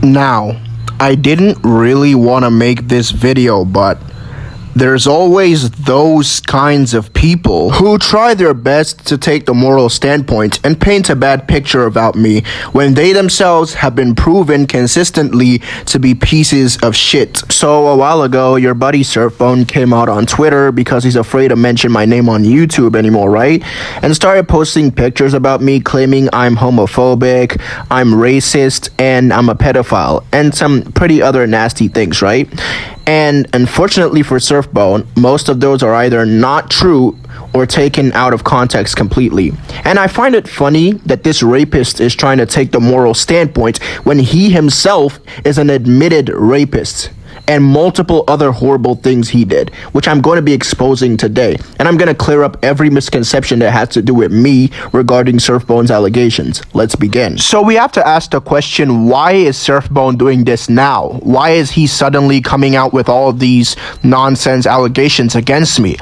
Now, I didn't really want to make this video, but there's always those kinds of people who try their best to take the moral standpoint and paint a bad picture about me when they themselves have been proven consistently to be pieces of shit. So a while ago, your buddy Surfbone came out on Twitter because he's afraid to mention my name on YouTube anymore, right? And started posting pictures about me claiming I'm homophobic, I'm racist, and I'm a pedophile, and some pretty other nasty things, right? And unfortunately for Surfbone, most of those are either not true or taken out of context completely. And I find it funny that this rapist is trying to take the moral standpoint when he himself is an admitted rapist, and multiple other horrible things he did, which I'm going to be exposing today. And I'm going to clear up every misconception that has to do with me regarding Surfbone's allegations. Let's begin. So we have to ask the question, why is Surfbone doing this now? Why is he suddenly coming out with all of these nonsense allegations against me?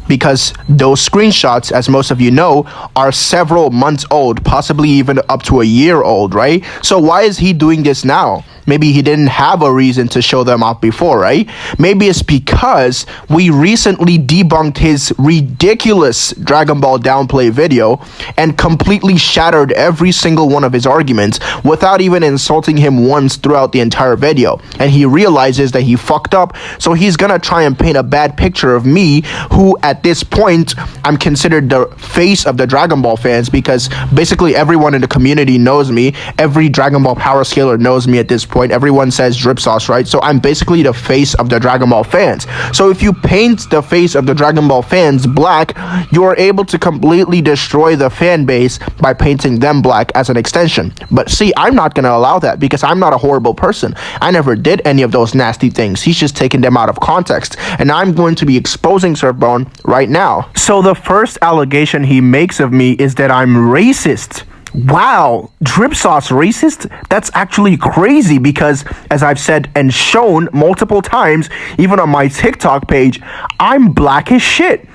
Because those screenshots, as most of you know, are several months old, possibly even up to a year old, right? So why is he doing this now? Maybe he didn't have a reason to show them off before, right? Maybe it's because we recently debunked his ridiculous Dragon Ball downplay video and completely shattered every single one of his arguments without even insulting him once throughout the entire video. And he realizes that he fucked up, so he's gonna try and paint a bad picture of me, who at this point, I'm considered the face of the Dragon Ball fans, because basically everyone in the community knows me. Every Dragon Ball power scaler knows me at this point. Everyone says drip sauce, right? So I'm basically the face of the Dragon Ball fans. So if you paint the face of the Dragon Ball fans black, you're able to completely destroy the fan base by painting them black as an extension. But see, I'm not going to allow that, because I'm not a horrible person. I never did any of those nasty things. He's just taking them out of context. And I'm going to be exposing Surfbone right now. So the first allegation he makes of me is that I'm racist. Wow, drip sauce racist? That's actually crazy, because as I've said and shown multiple times, even on my TikTok page, I'm black as shit.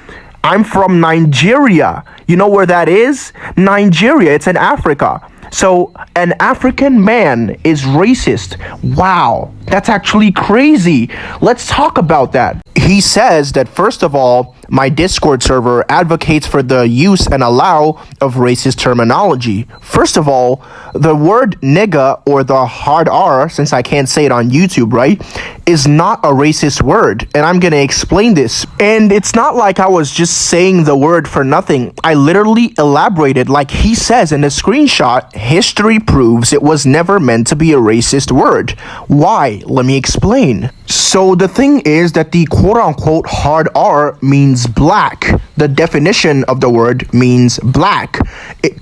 I'm from Nigeria. You know where that is? Nigeria, it's in Africa. So an African man is racist. Wow, that's actually crazy. Let's talk about that. He says that, first of all, my Discord server advocates for the use and allow of racist terminology. First of all, the word nigga, or the hard R, since I can't say it on YouTube, right, is not a racist word. And I'm going to explain this. And it's not like I was just saying the word for nothing. I literally elaborated. Like he says in the screenshot, history proves it was never meant to be a racist word. Why? Let me explain. So the thing is that the quote-unquote hard R means black. The definition of the word means black.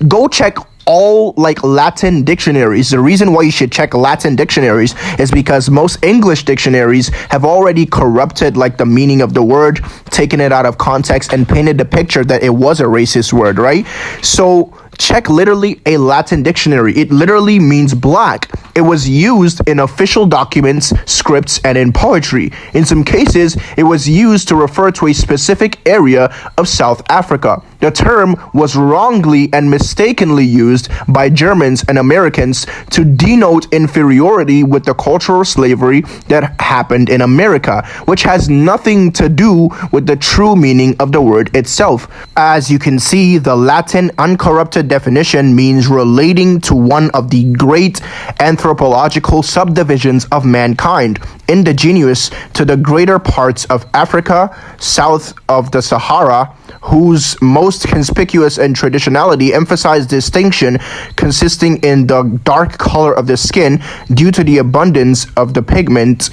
Go check all Latin dictionaries. The reason why you should check Latin dictionaries is because most English dictionaries have already corrupted the meaning of the word, taken it out of context, and painted the picture that it was a racist word, right? So check literally a Latin dictionary. It literally means black. It was used in official documents, scripts, and in poetry. In some cases, it was used to refer to a specific area of South Africa. The term was wrongly and mistakenly used by Germans and Americans to denote inferiority with the cultural slavery that happened in America, which has nothing to do with the true meaning of the word itself. As you can see, the Latin uncorrupted definition means relating to one of the great anthropological subdivisions of mankind, indigenous to the greater parts of Africa, south of the Sahara, whose most conspicuous and traditionality emphasize distinction consisting in the dark color of the skin due to the abundance of the pigment,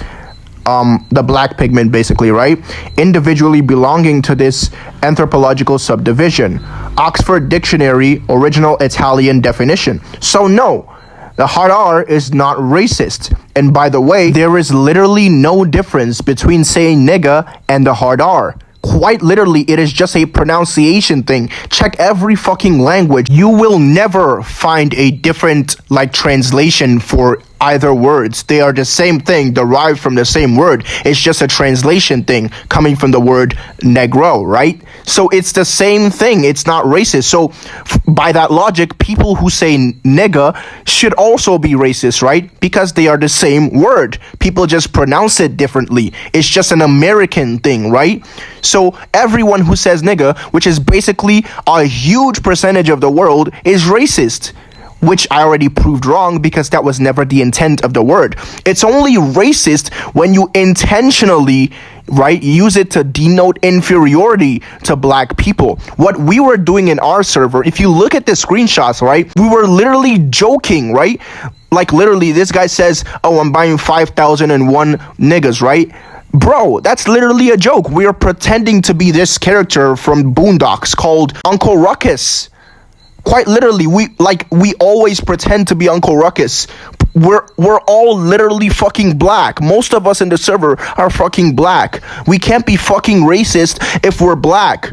the black pigment basically, right? Individually belonging to this anthropological subdivision. Oxford Dictionary, original Italian definition. So no, the hard R is not racist. And by the way, there is literally no difference between saying nigga and the hard R. Quite literally, it is just a pronunciation thing. Check every fucking language. You will never find a different translation for either words. They are the same thing, derived from the same word. It's just a translation thing coming from the word negro, right? So it's the same thing. It's not racist. So by that logic, people who say nigga should also be racist, right? Because they are the same word. People just pronounce it differently. It's just an American thing, right? So everyone who says nigga, which is basically a huge percentage of the world, is racist. Which I already proved wrong because that was never the intent of the word. It's only racist when you intentionally, right, use it to denote inferiority to black people. What we were doing in our server, if you look at the screenshots, right, we were literally joking, right? Like literally this guy says, oh, I'm buying 5,001 niggas, right? Bro, that's literally a joke. We are pretending to be this character from Boondocks called Uncle Ruckus. Quite literally, we always pretend to be Uncle Ruckus. We're all literally fucking black. Most of us in the server are fucking black. We can't be fucking racist if we're black.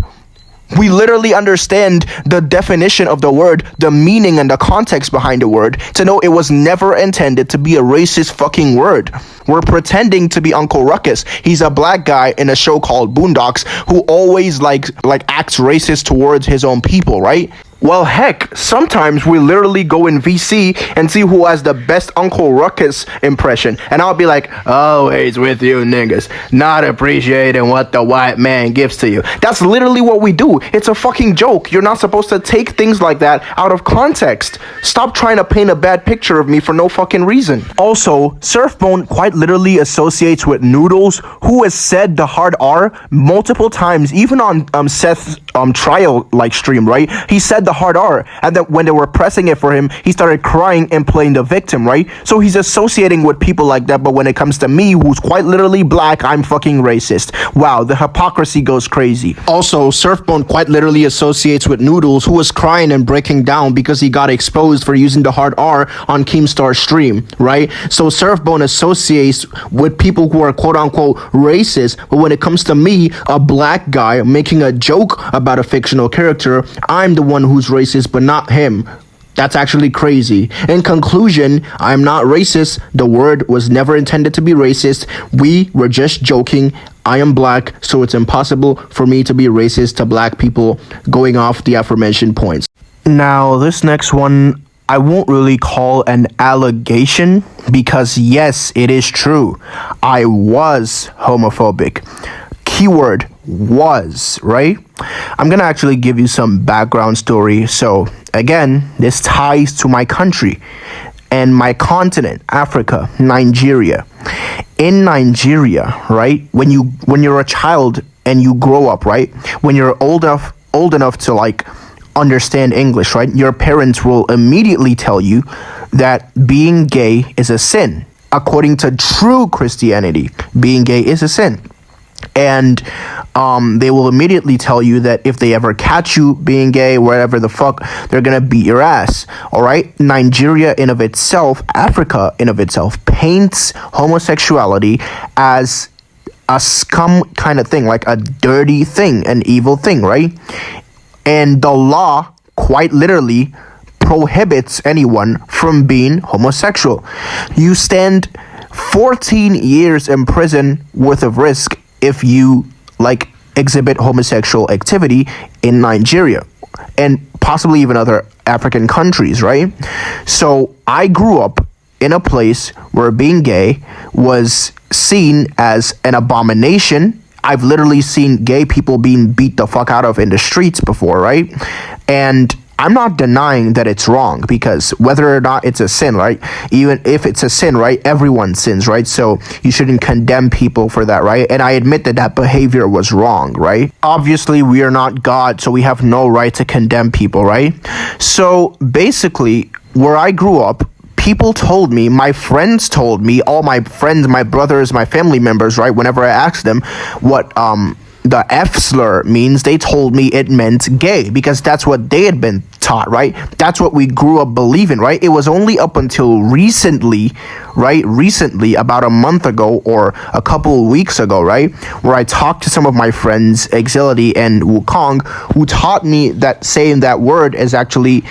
We literally understand the definition of the word, the meaning and the context behind the word, to know it was never intended to be a racist fucking word. We're pretending to be Uncle Ruckus. He's a black guy in a show called Boondocks who always like acts racist towards his own people, right? Well, heck, sometimes we literally go in VC and see who has the best Uncle Ruckus impression. And I'll be like, always with you niggas, not appreciating what the white man gives to you. That's literally what we do. It's a fucking joke. You're not supposed to take things like that out of context. Stop trying to paint a bad picture of me for no fucking reason. Also, surfbone quite literally associates with Noodles, who has said the hard R multiple times, even on Seth's trial stream, right? He said the hard R, and then when they were pressing it for him, he started crying and playing the victim, right? So he's associating with people like that, but when it comes to me, who's quite literally black, I'm fucking racist. Wow, the hypocrisy goes crazy. Also, Surfbone quite literally associates with Noodles, who was crying and breaking down because he got exposed for using the hard R on Keemstar's stream, right? So Surfbone associates with people who are quote-unquote racist, but when it comes to me, a black guy making a joke about a fictional character, I'm the one who's racist, but not him. That's actually crazy. In conclusion, I'm not racist. The word was never intended to be racist. We were just joking. I am black, so it's impossible for me to be racist to black people, going off the aforementioned points. Now, this next one, I won't really call an allegation because yes, it is true. I was homophobic. Keyword was, right? I'm gonna actually give you some background story. So again, this ties to my country and my continent, Africa, Nigeria. In Nigeria, right, when you're a child and you grow up, right, when you're old enough to understand English, right, your parents will immediately tell you that being gay is a sin. According to true Christianity, being gay is a sin. And they will immediately tell you that if they ever catch you being gay, wherever the fuck, they're gonna beat your ass. All right, Nigeria in of itself, Africa in of itself, paints homosexuality as a scum kind of thing, like a dirty thing, an evil thing, right? And the law quite literally prohibits anyone from being homosexual. You stand 14 years in prison worth of risk if you exhibit homosexual activity in Nigeria and possibly even other African countries, right? So I grew up in a place where being gay was seen as an abomination. I've literally seen gay people being beat the fuck out of in the streets before, right? And I'm not denying that it's wrong, because whether or not it's a sin, right? Even if it's a sin, right? Everyone sins, right? So you shouldn't condemn people for that, right? And I admit that that behavior was wrong, right? Obviously, we are not God, so we have no right to condemn people, right? So basically, where I grew up, people told me, my friends told me, all my friends, my brothers, my family members, right? Whenever I asked them what the F slur means, they told me it meant gay, because that's what they had been taught, right? That's what we grew up believing, right? It was only up until recently, right? Recently, about a month ago or a couple of weeks ago, right? Where I talked to some of my friends, Exility and Wukong, who taught me that saying that word is actually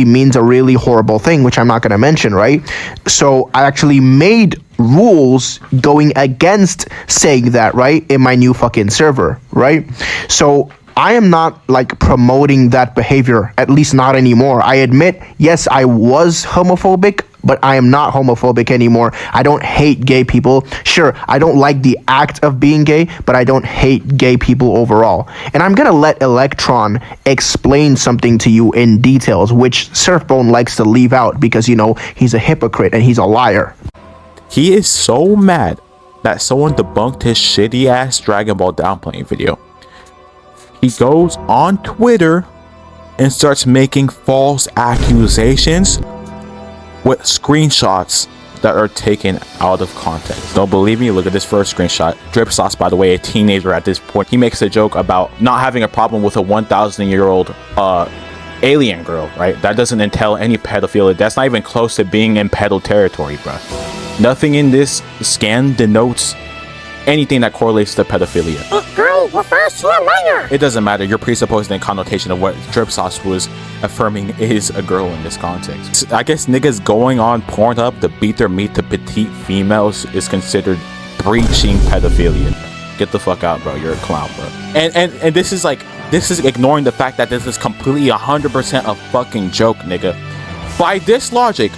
means a really horrible thing, which I'm not going to mention, right? So I actually made rules going against saying that, right, in my new fucking server, right? So I am not like promoting that behavior, at least not anymore. I admit, yes, I was homophobic, but I am not homophobic anymore. I don't hate gay people. Sure, I don't like the act of being gay, but I don't hate gay people overall. And I'm gonna let Electron explain something to you in details, which Surfbone likes to leave out because, you know, he's a hypocrite and he's a liar. He is so mad that someone debunked his shitty ass Dragon Ball downplaying video. He goes on Twitter and starts making false accusations with screenshots that are taken out of context. Don't believe me? Look at this first screenshot. Drip Sauce, by the way, a teenager at this point, he makes a joke about not having a problem with a 1,000-year-old alien girl, right? That doesn't entail any pedophilia. That's not even close to being in pedo territory, bro. Nothing in this scan denotes anything that correlates to pedophilia. Girl refers to a liar. It doesn't matter. You're presupposing the connotation of what Drip Sauce was affirming is a girl in this context. I guess niggas going on Pornhub to beat their meat to petite females is considered breaching pedophilia. Get the fuck out, bro. You're a clown, bro. And this is like, this is ignoring the fact that this is completely 100% a fucking joke, nigga. By this logic,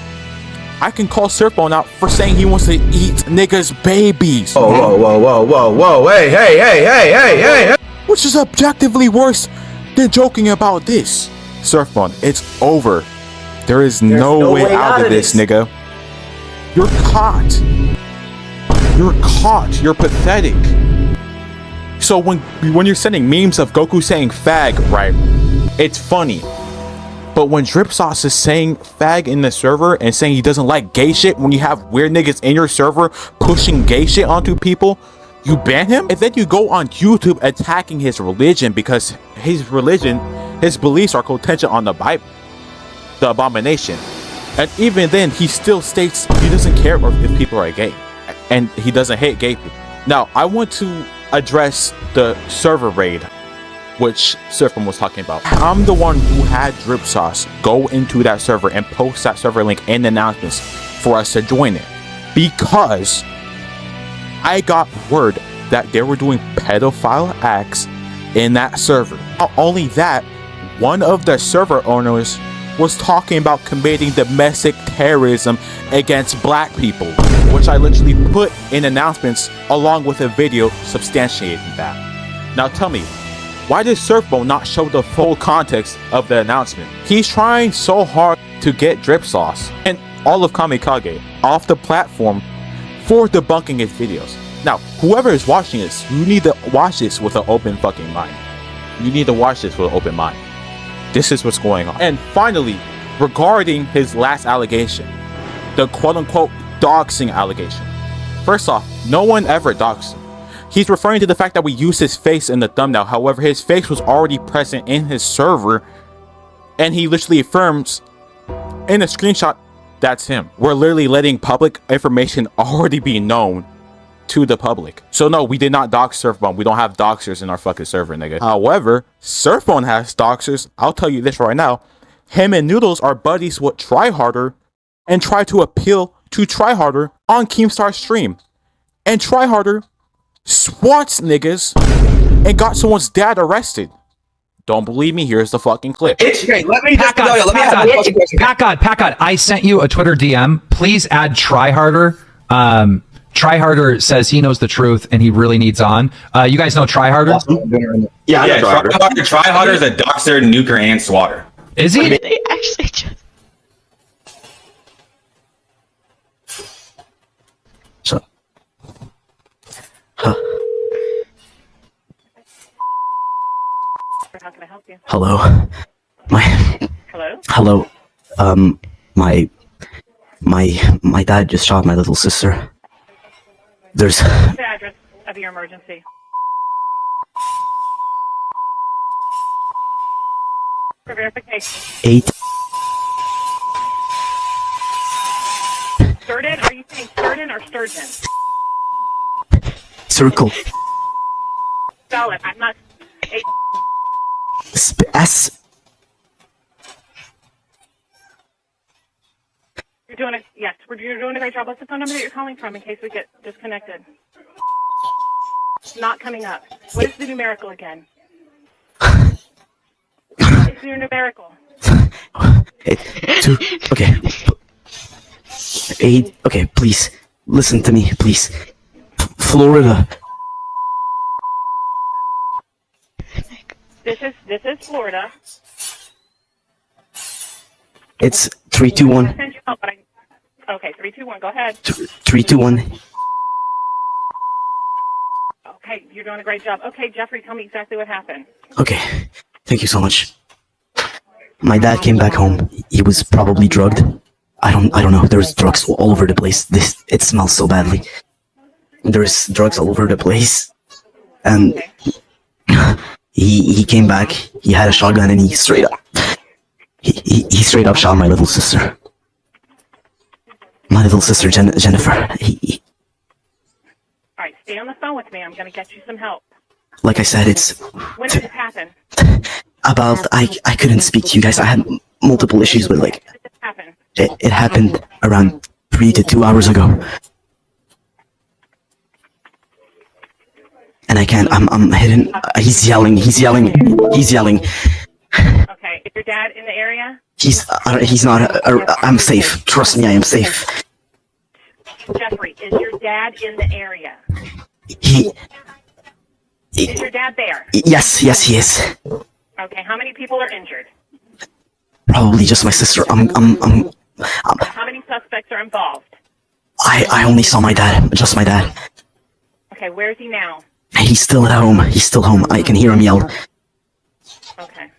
I can call Surfbone out for saying he wants to eat niggas' babies. Whoa, hey. Which is objectively worse than joking about this. Surfbone, it's over. There's no way out of this, nigga. You're caught. You're caught. You're pathetic. So when you're sending memes of Goku saying fag, right, it's funny. But when Drip Sauce is saying fag in the server and saying he doesn't like gay shit, when you have weird niggas in your server pushing gay shit onto people, you ban him? And then you go on YouTube attacking his religion because his religion, his beliefs are contingent on the Bible, the abomination. And even then, he still states he doesn't care if people are gay. And he doesn't hate gay people. Now, I want to address the server raid, which Surfbone was talking about. I'm the one who had Drip Sauce go into that server and post that server link in the announcements for us to join it, because I got word that they were doing pedophile acts in that server. Not only that, one of the server owners was talking about committing domestic terrorism against black people, which I literally put in announcements along with a video substantiating that. Now tell me, why did Surfbone not show the full context of the announcement? He's trying so hard to get Drip Sauce and all of Kamikage off the platform for debunking his videos. Now, whoever is watching this, you need to watch this with an open fucking mind. You need to watch this with an open mind. This is what's going on. And finally, regarding his last allegation, the quote-unquote doxing allegation. First off, no one ever doxed him. He's referring to the fact that we used his face in the thumbnail. However, his face was already present in his server, and he literally affirms in a screenshot that's him. We're literally letting public information already be known to the public. So no, we did not dox Surfbone. We don't have doxers in our fucking server, nigga. However, Surfbone has doxers. I'll tell you this right now. Him and Noodles are buddies with Tryharder and try to appeal to Tryharder on Keemstar's stream. And Tryharder swats niggas and got someone's dad arrested. Don't believe me? Here's the fucking clip. Okay, let me just tell you. Let me have a question. Packard, I sent you a Twitter DM. Please add Tryharder. Tryharder says he knows the truth and he really needs on. You guys know Tryharder? Yeah, Tryharder is a doxer, nuker, and swatter. Is he? They actually just... How can I help you? Hello. Hello? Hello. My dad just shot my little sister. There's What's the address of your emergency? For verification. 8. Sturgeon? Are you saying sturgeon or sturgeon? Circle. Spell it. I'm not... S. You're doing a... Yes, you're doing a great job. What's the phone number that you're calling from in case we get disconnected? Not coming up. What is the numerical again? What's your numerical? Okay. 8. Okay, please. Listen to me, please. Florida. This is Florida. It's 321. I sent you out, but okay, 321. Go ahead. 321. Okay, you're doing a great job. Okay, Jeffrey, tell me exactly what happened. Okay. Thank you so much. My dad came back home. He was probably drugged. I don't know. There's drugs all over the place. It smells so badly. There's drugs all over the place. And he came back. He had a shotgun and he straight up shot my little sister. My little sister Jennifer. All right, stay on the phone with me. I'm going to get you some help. Like I said, it's When did it happen? about I couldn't speak to you guys. I had multiple issues with like When did this happen? it happened around 3 to 2 hours ago. And I can't, I'm hidden. He's yelling. Okay, is your dad in the area? He's not, I'm safe. Trust me, I am safe. Jeffrey, is your dad in the area? Is your dad there? Yes, he is. Okay, how many people are injured? Probably just my sister. How many suspects are involved? I only saw my dad, just my dad. Okay, where is he now? He's still at home. He's still home. I can hear him yell. Okay.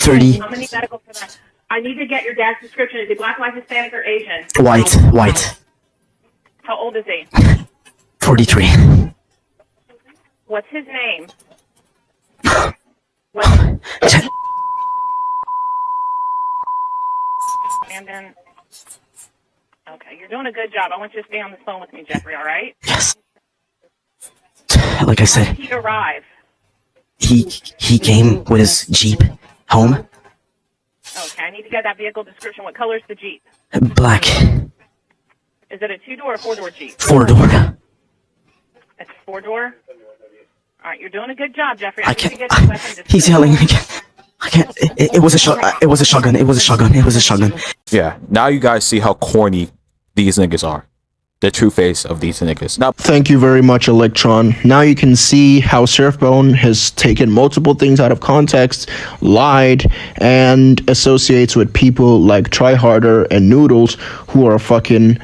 30. How many medical for that? I need to get your dad's description. Is he black, white, Hispanic, or Asian? White. How old is he? 43. What's his name? And then, okay, you're doing a good job. I want you to stay on the phone with me, Jeffrey, all right? Yes. Like I said, When did he arrive? he came with his Jeep home. Okay, I need to get that vehicle description. What color is the Jeep? Black. Is it a 2-door or 4-door Jeep? 4-door. It's 4-door? All right, you're doing a good job, Jeffrey. I need to can't. get your weapon He's yelling. I can't. It was a shotgun. Yeah, now you guys see how corny these niggas are. The true face of these niggas. Now, Thank you very much, Electron. Now you can see how Surfbone has taken multiple things out of context, lied, and associates with people like Tryharder and Noodles, who are fucking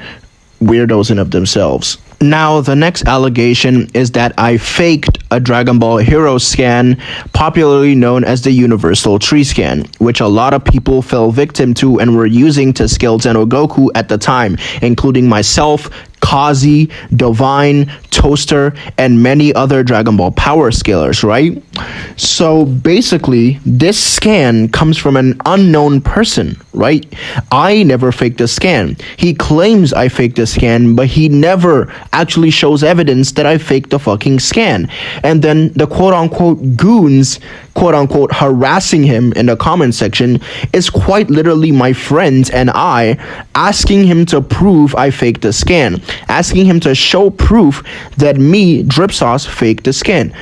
weirdos in of themselves. Now, the next allegation is that I faked a Dragon Ball Hero scan, popularly known as the Universal Tree Scan, which a lot of people fell victim to and were using to scale Goku at the time, including myself, Kazi, Divine, Toaster, and many other Dragon Ball power scalers, right? So basically, this scan comes from an unknown person, right? I never faked a scan. He claims I faked a scan, but he never actually shows evidence that I faked the fucking scan. And then the quote-unquote goons, quote-unquote harassing him in the comment section is quite literally my friends and I asking him to prove I faked the scan, asking him to show proof that me, Drip Sauce, faked the scan.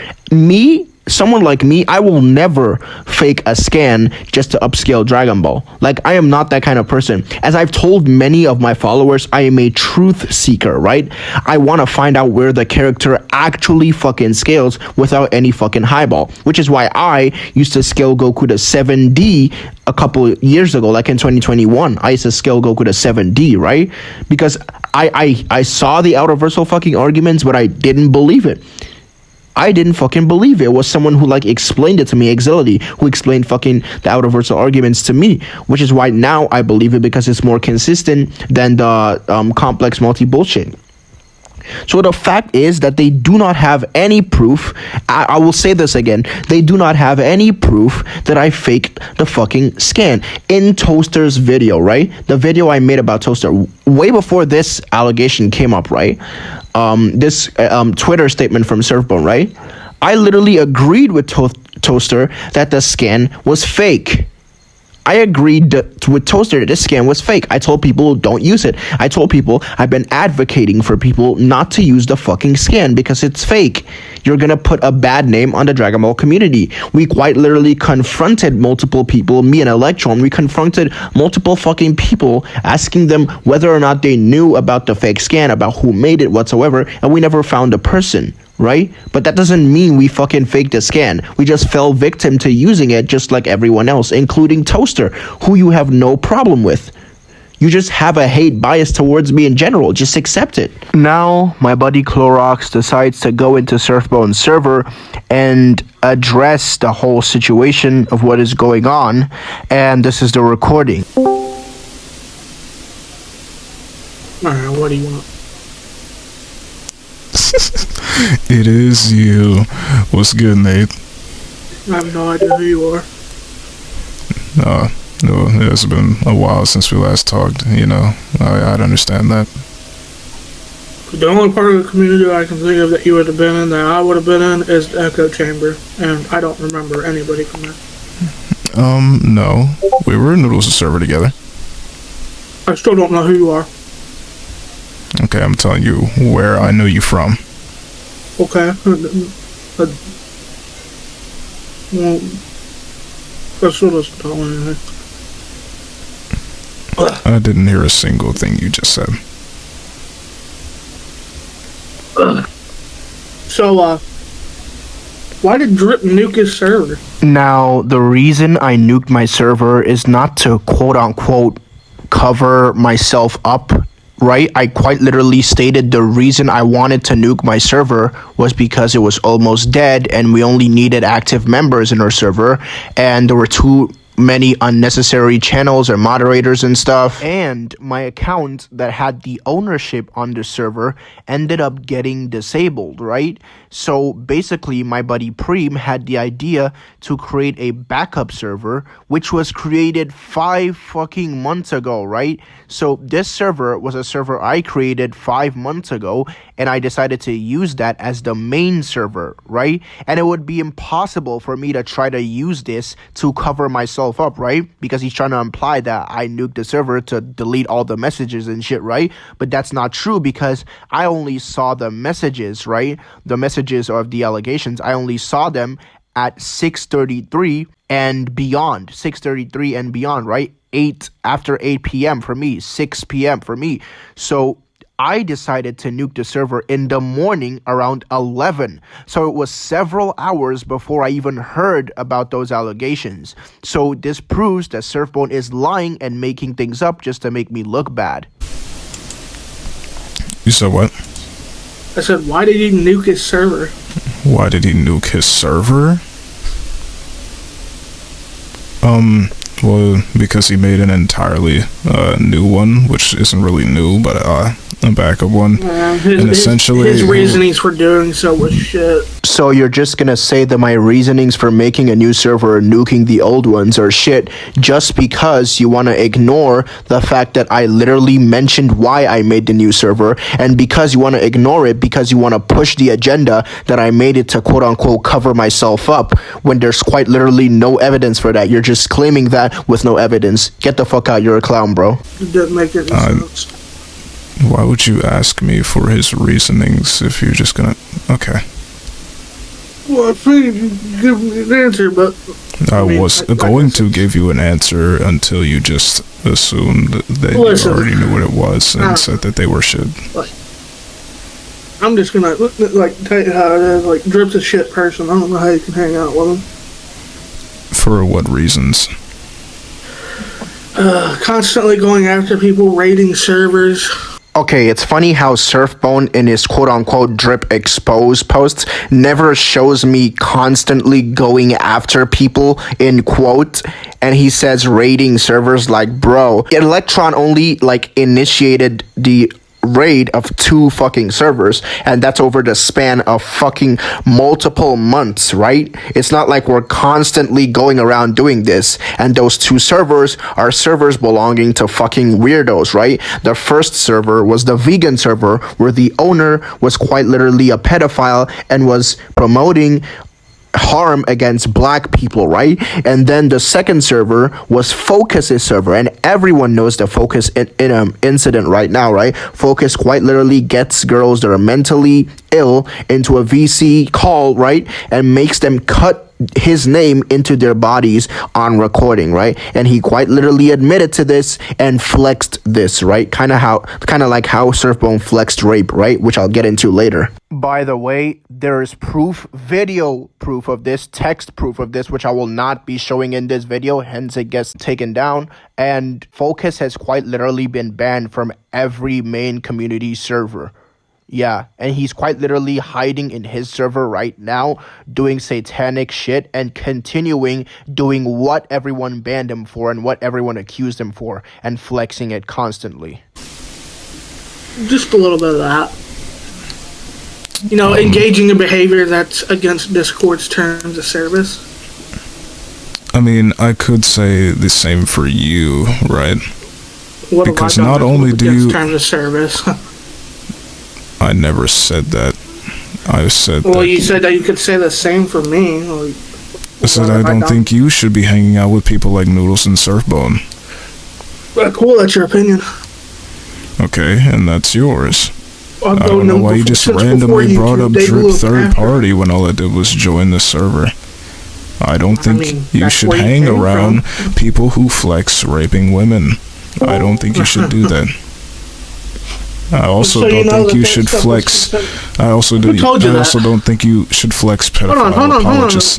Someone like me, I will never fake a scan just to upscale Dragon Ball. Like, I am not that kind of person. As I've told many of my followers, I am a truth seeker, right? I want to find out where the character actually fucking scales without any fucking highball, which is why I used to scale Goku to 7D a couple years ago, like in 2021. I used to scale Goku to 7D, right? Because I saw the outerversal fucking arguments, but I didn't believe it. I didn't fucking believe it. It was someone who like explained it to me, Exility, who explained fucking the outerversal arguments to me, which is why now I believe it, because it's more consistent than the complex multi bullshit. So the fact is that they do not have any proof. I will say this again. They do not have any proof that I faked the fucking scan. In Toaster's video, right? The video I made about Toaster, way before this allegation came up, right? This Twitter statement from Surfbone, right? I literally agreed with Toaster that the scan was fake. I agreed with Toaster that this scam was fake. I told people don't use it. I told people I've been advocating for people not to use the fucking scam because it's fake. You're gonna put a bad name on the Dragon Ball community. We quite literally confronted multiple people, me and Electron, we confronted multiple fucking people asking them whether or not they knew about the fake scan, about who made it whatsoever, and we never found a person. Right? But that doesn't mean we fucking faked a scan. We just fell victim to using it just like everyone else, including Toaster, who you have no problem with. You just have a hate bias towards me in general. Just accept it. Now, my buddy Clorox decides to go into Surfbone's server and address the whole situation of what is going on. And this is the recording. Alright, what do you want? It is you. What's good, Nate? I have no idea who you are. No, it's been a while since we last talked, you know. I'd understand that. The only part of the community I can think of that you would have been in, that I would have been in, is the Echo Chamber. And I don't remember anybody from there. No. We were in Noodles' server together. I still don't know who you are. Okay, I'm telling you where I knew you from. Okay. Well, I still doesn't tell me anything. I didn't hear a single thing you just said. So, why did Drip nuke his server? Now, the reason I nuked my server is not to quote-unquote cover myself up, right? I quite literally stated the reason I wanted to nuke my server was because it was almost dead and we only needed active members in our server, and there were too many unnecessary channels or moderators and stuff, and my account that had the ownership on the server ended up getting disabled, right? So basically my buddy Preem had the idea to create a backup server, which was created 5 fucking months ago, right? So this server was a server I created 5 months ago, and I decided to use that as the main server, right? And it would be impossible for me to try to use this to cover myself up, right? Because he's trying to imply that I nuked the server to delete all the messages and shit, right? But that's not true because I only saw the messages, right? The messages of the allegations, I only saw them at 6:33 and beyond. 6:33 and beyond, right? After 8 p.m. for me, 6 p.m. for me. So I decided to nuke the server in the morning around 11. So it was several hours before I even heard about those allegations. So this proves that Surfbone is lying and making things up just to make me look bad. You said what? I said, why did he nuke his server? Why did he nuke his server? Well, because he made an entirely new one, which isn't really new, but a backup one. And essentially his reasonings for doing so was shit. So you're just gonna say that my reasonings for making a new server and nuking the old ones are shit just because you want to ignore the fact that I literally mentioned why I made the new server, and because you want to ignore it because you want to push the agenda that I made it to quote-unquote cover myself up when there's quite literally no evidence for that. You're just claiming that with no evidence. Get the fuck out, you're a clown, bro. It didn't make any sense. Why would you ask me for his reasonings if you're just gonna... Okay. Well, I figured you'd give me an answer, but... I was going to give you an answer until you just assumed that you already knew what it was and said that they were shit. I'm just gonna, tell you how it is. Drip's a shit person. I don't know how you can hang out with him. For what reasons? Constantly going after people, raiding servers. Okay, it's funny how Surfbone in his quote-unquote drip expose posts never shows me constantly going after people in quote, and he says raiding servers. Like, bro, Electron only initiated the raid of 2 fucking servers, and that's over the span of fucking multiple months, right? It's not like we're constantly going around doing this, and those 2 servers are servers belonging to fucking weirdos, right? The first server was the vegan server where the owner was quite literally a pedophile and was promoting harm against black people, right? And then the second server was Focus's server, and everyone knows the Focus incident right now, right? Focus quite literally gets girls that are mentally ill into a VC call, right? And makes them cut his name into their bodies on recording, right? And he quite literally admitted to this and flexed this, right? Kind of like how Surfbone flexed rape, right? Which I'll get into later. By the way, there is proof, video proof of this, text proof of this, which I will not be showing in this video, hence it gets taken down. And Focus has quite literally been banned from every main community server. Yeah, and he's quite literally hiding in his server right now, doing satanic shit and continuing doing what everyone banned him for and what everyone accused him for, and flexing it constantly. Just a little bit of that. You know, engaging in behavior that's against Discord's terms of service. I mean, I could say the same for you, right? What because have I done not only do you... terms of service? I never said that. I said well, that... you said that you could say the same for me. I said I don't think you should be hanging out with people like Noodles and Surfbone. Cool, that's your opinion. Okay, and that's yours. I don't know why you just randomly brought up Drip Third Party when all I did was join the server. I don't think you should hang around people who flex raping women. I don't think you should do that. I also don't think you should flex. I also don't think you should flex pedophile apologists.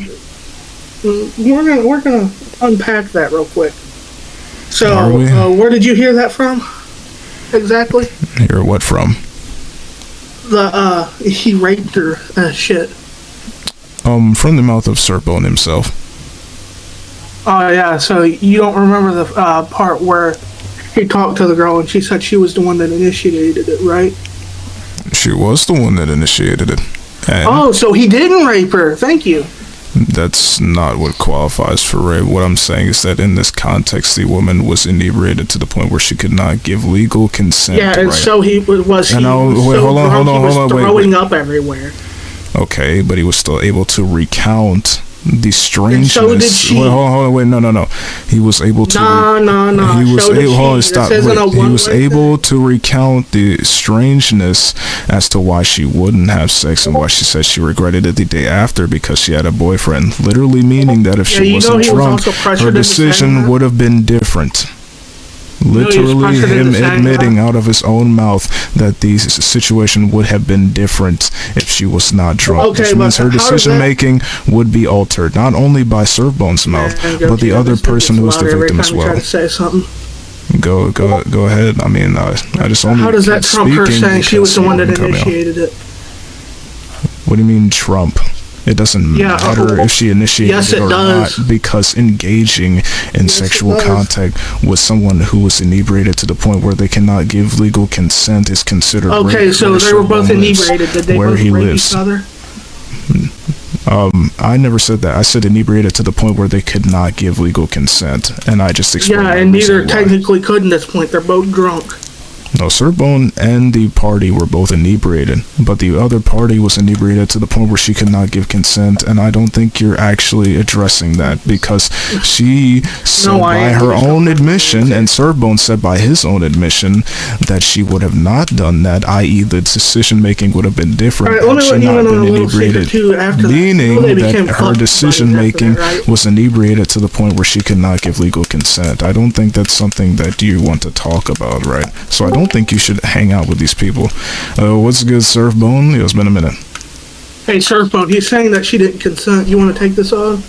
We're gonna unpack that real quick. So, where did you hear that from? Exactly. Hear what from? He raped her shit. From the mouth of Surfbone himself. Oh yeah, so you don't remember the part where he talked to the girl and she said she was the one that initiated it, right? She was the one that initiated it. And so he didn't rape her. Thank you. That's not what qualifies for rape. What I'm saying is that in this context, the woman was inebriated to the point where she could not give legal consent. Yeah, and so he was throwing up everywhere. Okay, but he was still able to recount the strangeness. And so did she. No. He was able to. No. He was able. Stop. He was able to recount the strangeness as to why she wouldn't have sex and why she said she regretted it the day after because she had a boyfriend. Literally meaning that if she wasn't drunk, her decision would have been different. Literally him admitting out of his own mouth that the situation would have been different if she was not drunk. Which means her decision making would be altered, not only by Surfbone's mouth, but the other person who was the victim as well. Go ahead. I mean, I just only. How does that trump her saying she was the one that initiated it? What do you mean Trump? It doesn't matter if she initiated it or not, because engaging in sexual contact with someone who was inebriated to the point where they cannot give legal consent is considered rape. Okay, so they were both inebriated. Did they both rape each other? I never said that. I said inebriated to the point where they could not give legal consent, and I just explained. Yeah, and neither technically could at this point. They're both drunk. No, Surfbone and the party were both inebriated, but the other party was inebriated to the point where she could not give consent, and I don't think you're actually addressing that, because she said by her own admission, and Surfbone said by his own admission, that she would have not done that, i.e. the decision-making would have been different had she not been inebriated, meaning that her decision-making was inebriated to the point where she could not give legal consent. I don't think that's something that you want to talk about, right? So I don't think you should hang out with these people. What's good, Surfbone? It's been a minute. Hey, Surfbone, he's saying that she didn't consent. You want to take this on?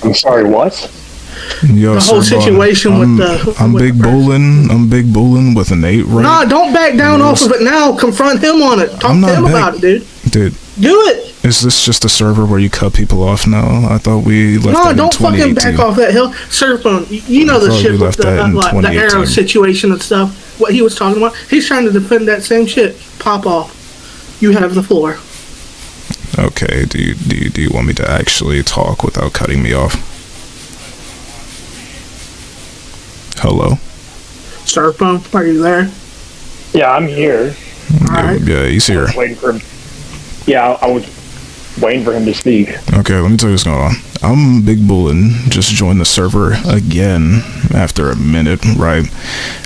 I'm sorry, what? Yo, the whole situation with the... I'm big bullin' with an 8 right? Nah, don't back down off of it now. Confront him on it. Talk to him about it, dude. Dude. Do it! Is this just a server where you cut people off now? I thought we left that in 2018. No, don't fucking back off that hill. Surfbone, you know the shit with the arrow situation and stuff. What he was talking about. He's trying to defend that same shit. Pop off. You have the floor. Okay, do you want me to actually talk without cutting me off? Hello? Surfbone, are you there? Yeah, I'm here. All right. Yeah, he's here. Waiting for him. Yeah, I was waiting for him to speak. Okay, let me tell you what's going on. I'm Big Bull and just joined the server again after a minute, right?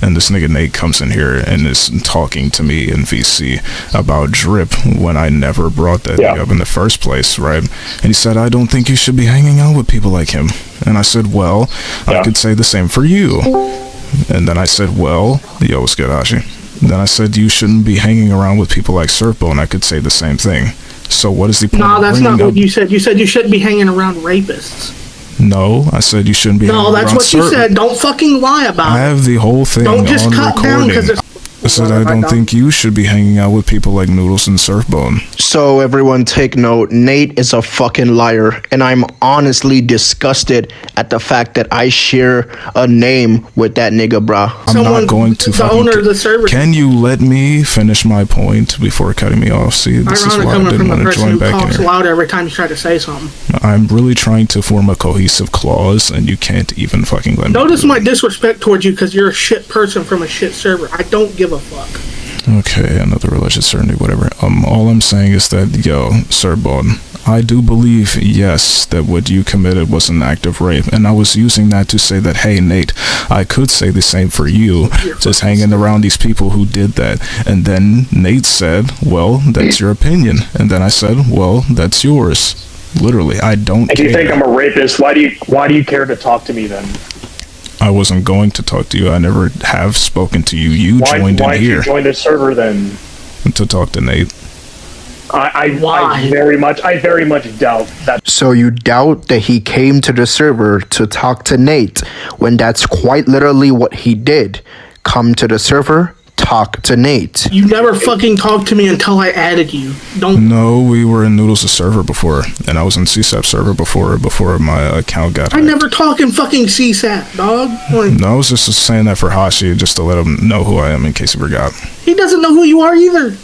And this nigga Nate comes in here and is talking to me in VC about drip when I never brought that nigga up in the first place, right? And he said, I don't think you should be hanging out with people like him. And I said, well, I could say the same for you. And then I said, well, yo, what's good, Ashi? Then I said, you shouldn't be hanging around with people like Surfbone. I could say the same thing. So what is the point? No, of that's not bringing what you said. You said you shouldn't be hanging around rapists. No, I said you shouldn't be hanging around. No, that's what you said. Don't fucking lie about it. I have the whole thing Don't just on cut down recording. because I said I don't think you should be hanging out with people like Noodles and Surfbone. So everyone take note, Nate is a fucking liar, and I'm honestly disgusted at the fact that I share a name with that nigga, brah. I'm not going to the owner of the server. Can you let me finish my point before cutting me off? See, this is Ironic why I coming didn't from the want to person join who back in coughs here. loud every time you try to say something. I'm really trying to form a cohesive clause, and you can't even fucking let me. Notice my disrespect towards you because you're a shit person from a shit server. I don't give a fuck. Okay, another religious certainty, whatever. All I'm saying is that, yo, Surfbone, I do believe, yes, that what you committed was an act of rape, and I was using that to say that, hey, Nate, I could say the same for you, just hanging around these people who did that. And then Nate said, well, that's your opinion. And then I said, well, that's yours. Literally, I don't care. If you think I'm a rapist, why do you care to talk to me then? I wasn't going to talk to you. I never have spoken to you. You joined in Why did here you join the server then? to talk to Nate. I very much doubt that. So you doubt that he came to the server to talk to Nate when that's quite literally what he did. Come to the server, talk to Nate. You never fucking talked to me until I added you. Don't. No, we were in Noodles' server before, and I was in CSAP server before my account got I hacked. never talk in fucking CSAT, dog. Like, No, I was just saying that for Hashi, just to let him know who I am in case he forgot. he doesn't know who you are either.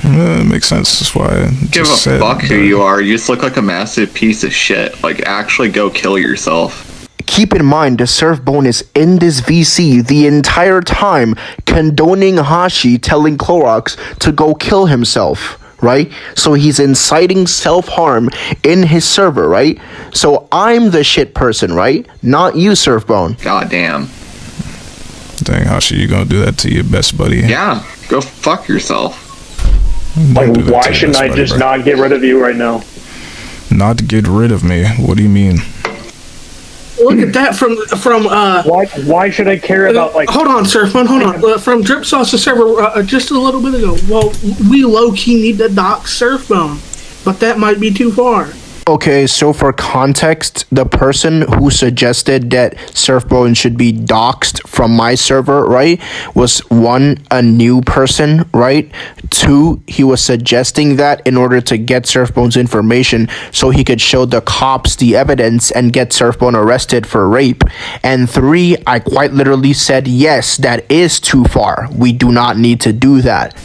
It makes sense. That's why I Give just a said fuck who you are. You just look like a massive piece of shit. Like, actually go kill yourself. Keep in mind, the Surfbone is in this VC the entire time, condoning Hashi telling Clorox to go kill himself, right? So he's inciting self-harm in his server, right? So I'm the shit person, right? Not you, Surfbone. God damn. Dang, Hashi, you gonna do that to your best buddy? Yeah, go fuck yourself. Like, do that why to your shouldn't best I buddy, just bro. not get rid of you right now? Not get rid of me? What do you mean? Look at that from Why should I care about, like... Hold on, Surfman, hold on. From Drip Sauce to server just a little bit ago. Well, we low-key need to dox Surfbone, but that might be too far. Okay, so for context, the person who suggested that Surfbone should be doxed from my server, right, was one, a new person, right? Two, he was suggesting that in order to get Surfbone's information so he could show the cops the evidence and get Surfbone arrested for rape. And three, I quite literally said, yes, that is too far. We do not need to do that.